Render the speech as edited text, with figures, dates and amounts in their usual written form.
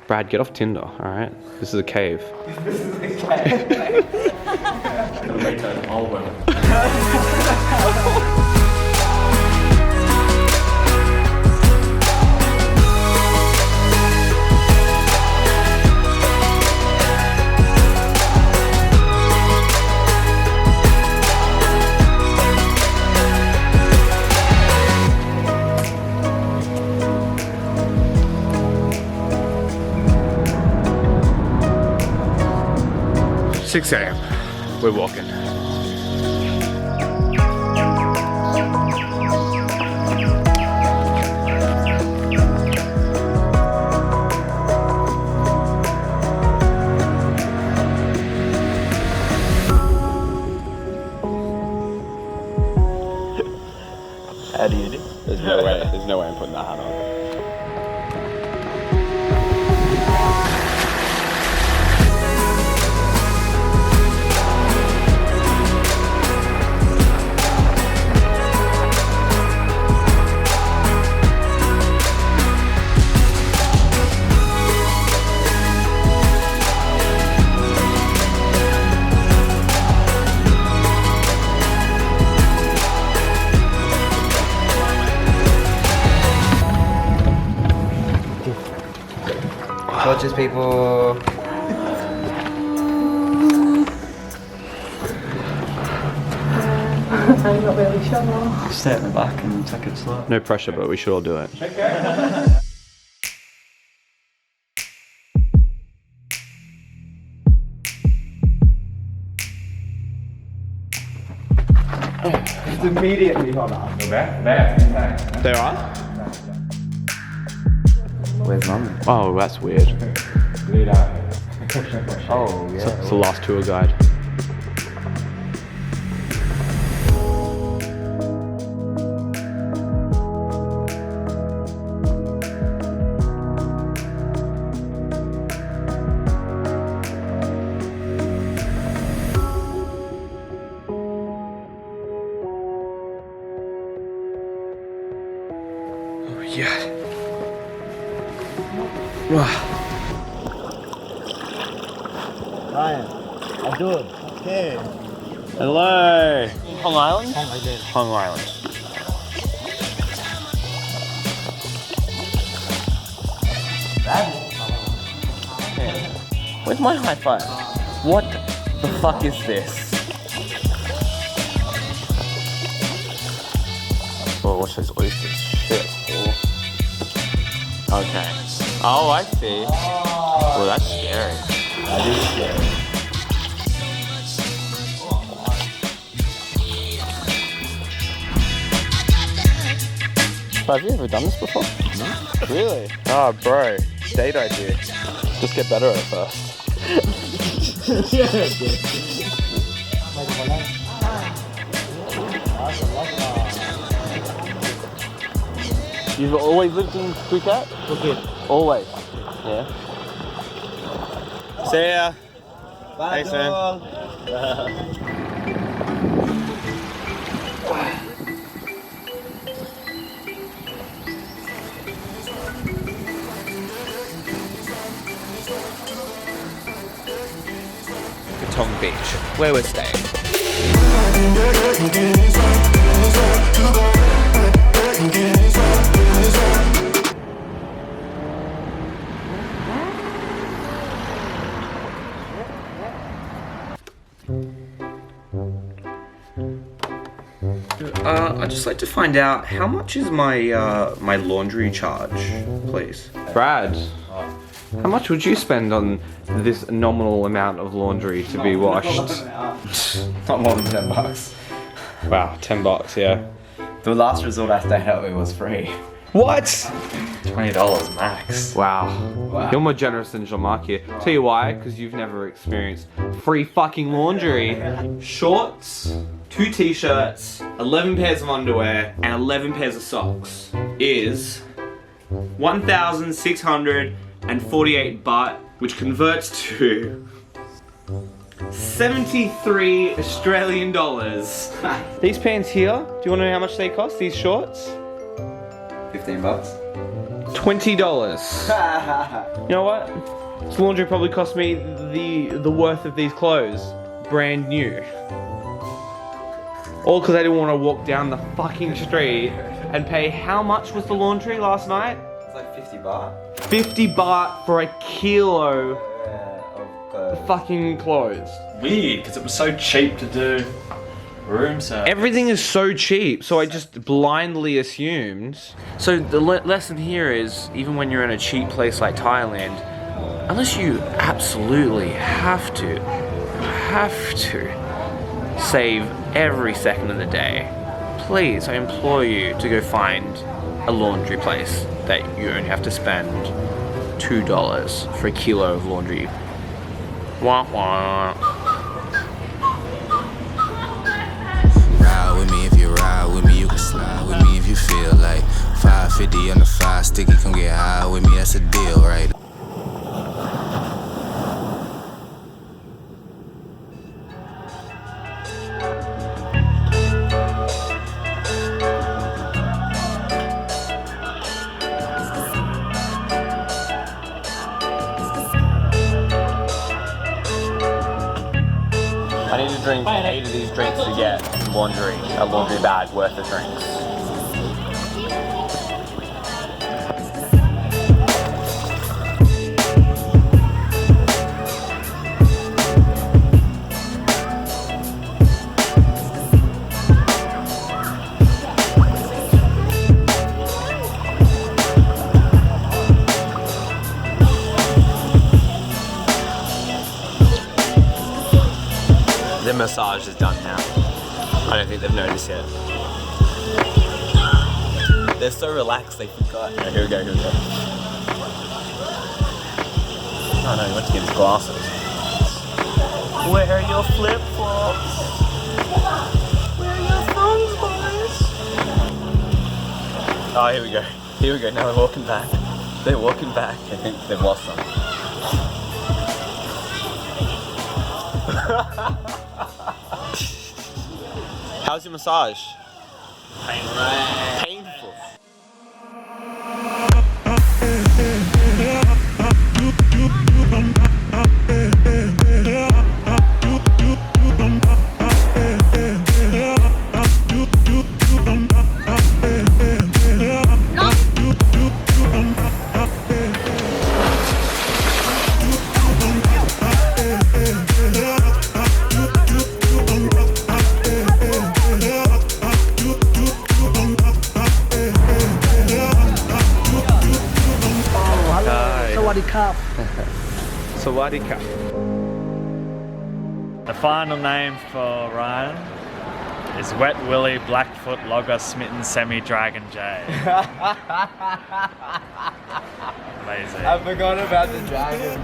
Brad, get off Tinder, alright? This is a cave. This is a cave. All women. 6 a.m. We're walking. How do you do? There's no way I'm putting that hat on. Torches, people. I'm not really sure. Stay at the back and take it slow. No pressure, but we should all do it. It's immediately hold on. There are? Where's mum? Oh, that's weird. Oh, yeah. It's the last tour guide. Oh, yeah. Ryan, Abdul, okay. Hello. Hong Island? Phang Island. Where's my high five? What the fuck is this? Oh, what's those oysters? Shit. Oh. Okay. Oh, I see. Oh, that's scary. That is scary. Have you ever done this before? No. Really? Oh, bro. Date idea. Just get better at it first. You've always lived in Phuket? Phuket. Always? Yeah. See ya. Bye, Thanks, man. Abdul. Patong Beach, where we're staying. I'd just like to find out how much is my my laundry charge, please. Brad, how much would you spend on this nominal amount of laundry to be washed? Not more than $10. Wow, $10, yeah. The last resort I stayed at was free. What? $20 max. Wow. You're more generous than Jean-Marc here. Tell you why, because you've never experienced free fucking laundry. Shorts, 2 t-shirts, 11 pairs of underwear, and 11 pairs of socks is 1,648 baht, which converts to 73 Australian dollars. These pants here, do you want to know how much they cost? These shorts? $15. $20. You know what? This laundry probably cost me the worth of these clothes. Brand new. All because I didn't want to walk down the fucking street and pay. How much was the laundry last night? It's like 50 baht. 50 baht for a kilo Of clothes. fucking clothes. Weird, because it was so cheap to do room service. Everything is so cheap, so I just blindly assumed. So the lesson here is, even when you're in a cheap place like Thailand, unless you absolutely have to save every second of the day, please, I implore you to go find a laundry place that you only have to spend $2 for a kilo of laundry. Wah wah. Ride with me if you ride with me, you can slide with me if you feel like 550 on the 5 sticky, come get high with me, that's a deal, right? I need to drink 8 of these drinks to get a laundry bag worth of drinks. The massage is done now. I don't think they've noticed yet. They're so relaxed they forgot. Oh, here we go. Oh no, he went to get his glasses. Where are your flip-flops? Where are your thongs, boys? Oh, here we go. Now they're walking back. I think they've lost them. How's your massage? Painful. Sawadee Ka. The final name for Ryan is Wet Willy Blackfoot Logger Smitten Semi Dragon Jay. Amazing. I forgot about the dragon.